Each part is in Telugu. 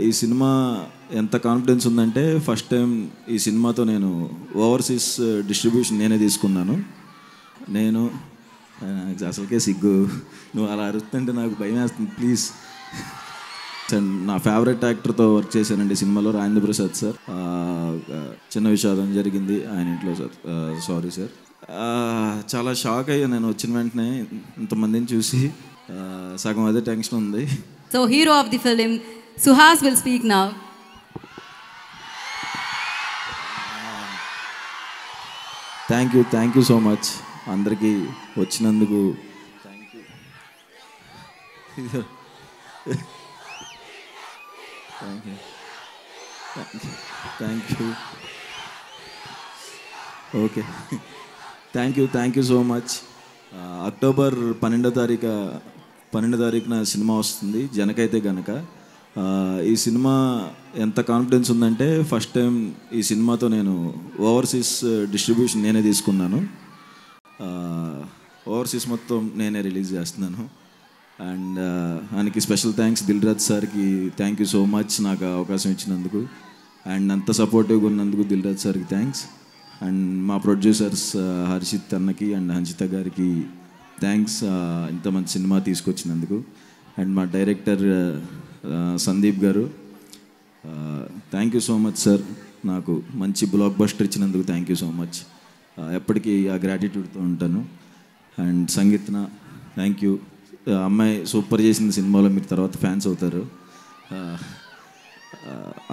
ఈ సినిమా ఎంత కాన్ఫిడెన్స్ ఉందంటే ఫస్ట్ టైం ఈ సినిమాతో నేను ఓవర్సీస్ డిస్ట్రిబ్యూషన్ నేనే తీసుకున్నాను. నేను అసలుకే సిగ్గు, నువ్వు అలా అరుస్తుంటే నాకు భయం వేస్తుంది ప్లీజ్. నా ఫేవరెట్ యాక్టర్తో వర్క్ చేశానండి సినిమాలో, రాజేంద్ర ప్రసాద్ సార్. చిన్న విషాదం జరిగింది ఆయన ఇంట్లో సార్, సారీ సార్. చాలా షాక్ అయ్యా నేను వచ్చిన వెంటనే ఇంతమందిని చూసి, సగం అదే టెన్షన్ ఉంది. So hero of the film Suhas will speak now. Thank you so much అందరికీ వచ్చినందుకు. Thank you okay thank you so much. October 12వ తారీఖున సినిమా వస్తుంది, జనకైతే గనక. ఈ సినిమా ఎంత కాన్ఫిడెన్స్ ఉందంటే ఫస్ట్ టైం ఈ సినిమాతో నేను ఓవర్సీస్ డిస్ట్రిబ్యూషన్ నేనే తీసుకున్నాను. ఓవర్సీస్ మొత్తం నేనే రిలీజ్ చేస్తున్నాను. అండ్ ఆయనకి స్పెషల్ థ్యాంక్స్, దిల్ రాజు సార్కి థ్యాంక్ యూ సో మచ్ నాకు అవకాశం ఇచ్చినందుకు. అండ్ అంత సపోర్టివ్గా ఉన్నందుకు దిల్ రాజు సార్కి థ్యాంక్స్. అండ్ మా ప్రొడ్యూసర్స్ హర్షిత్ అన్నకి అండ్ హంచిత గారికి థ్యాంక్స్ ఇంత మంచి సినిమా తీసుకొచ్చినందుకు. అండ్ మా డైరెక్టర్ సందీప్ గారు, thank you so much sir, నాకు మంచి బ్లాక్ బస్టర్ ఇచ్చినందుకు థ్యాంక్ యూ సో మచ్. ఎప్పటికీ ఆ గ్రాటిట్యూడ్తో ఉంటాను. అండ్ సంగీత్న థ్యాంక్ యూ, అమ్మాయి సూపర్ చేసిన సినిమాలో మీరు తర్వాత ఫ్యాన్స్ అవుతారు,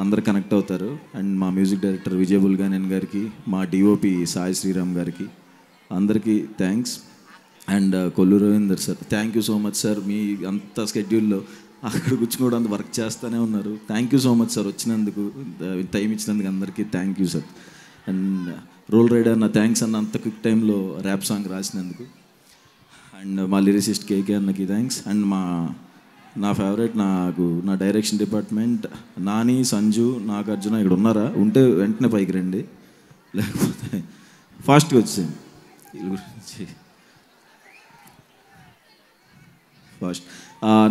అందరు కనెక్ట్ అవుతారు. అండ్ మా మ్యూజిక్ డైరెక్టర్ విజయ్ బుల్గానేన్ గారికి, మా డిఓపి సాయి శ్రీరామ్ గారికి అందరికీ thanks. And Kollu Ravinder sir thank you so much sir, మీ అంత స్కెడ్యూల్లో అక్కడ కూర్చుకోవడానికి వర్క్ చేస్తూనే ఉన్నారు. Thank you so much sir వచ్చినందుకు, టైం ఇచ్చినందుకు అందరికీ thank you sir. And Roll Rida నా థ్యాంక్స్ అన్న, అంత క్విక్ టైంలో ర్యాప్ సాంగ్ రాసినందుకు. అండ్ మా లిరిసిస్ట్ కేకే అన్నకి థ్యాంక్స్. అండ్ నా ఫేవరెట్ నా డైరెక్షన్ డిపార్ట్మెంట్ నాని, సంజు, నాగార్జున ఇక్కడ ఉన్నారా? ఉంటే వెంటనే పైకి రండి, లేకపోతే ఫాస్ట్గా వచ్చేయండి. వీళ్ళ గురించి ఫస్ట్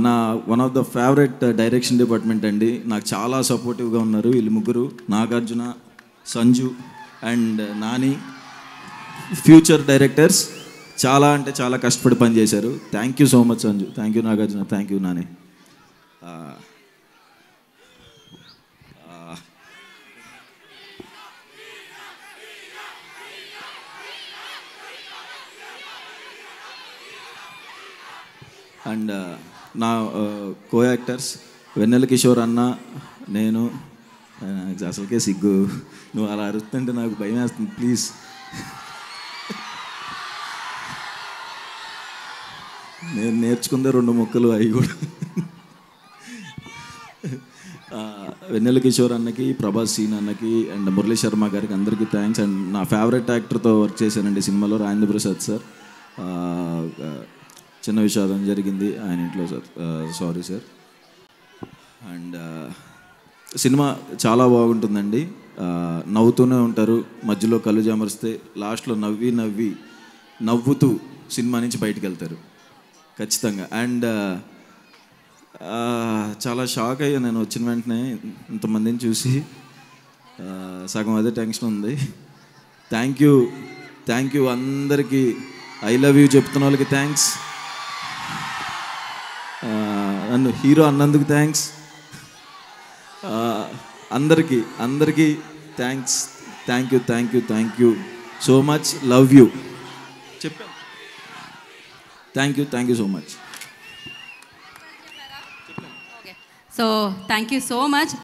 నా one of the favourite direction department అండి, నాకు చాలా సపోర్టివ్గా ఉన్నారు వీళ్ళు ముగ్గురు, Nagarjuna, Sanju and Nani. Future directors, చాలా అంటే చాలా కష్టపడి పనిచేశారు. Thank you so much Sanju, thank you Nagarjuna, thank you Nani. And నా కో యాక్టర్స్ వెన్నెల కిషోర్ అన్న, నేను అసలుకే సిగ్గు, నువ్వు అలా అరుస్తుంటే నాకు భయం వేస్తుంది ప్లీజ్. నేను నేర్చుకుందే 2 ముక్కలు, అవి కూడా. వెన్నెల కిషోర్ అన్నకి, ప్రభాస్ సీన్ అన్నకి అండ్ మురళీ శర్మ గారికి అందరికీ థ్యాంక్స్. అండ్ నా ఫేవరెట్ యాక్టర్తో వర్క్ చేశానండి సినిమాలో, రాజేంద్ర ప్రసాద్ సార్. చిన్న విషాదం జరిగింది ఆయన ఇంట్లో sir, sorry sir. And cinema చాలా బాగుంటుందండి, నవ్వుతూనే ఉంటారు, మధ్యలో కళ్ళు జమరిస్తే లాస్ట్లో నవ్వుతూ సినిమా నుంచి బయటకు వెళ్తారు ఖచ్చితంగా. అండ్ చాలా షాక్ అయ్యా నేను వచ్చిన వెంటనే ఇంతమందిని చూసి, సగం అదే టెన్షన్ ఉంది. థ్యాంక్ యూ అందరికీ, ఐ లవ్ యూ చెప్తున్న వాళ్ళకి థ్యాంక్స్, నన్ను హీరో అన్నందుకు థ్యాంక్స్, అందరికీ thanks. Thank you so much, love you చెప్పాను. Thank you so much. So thank you so much.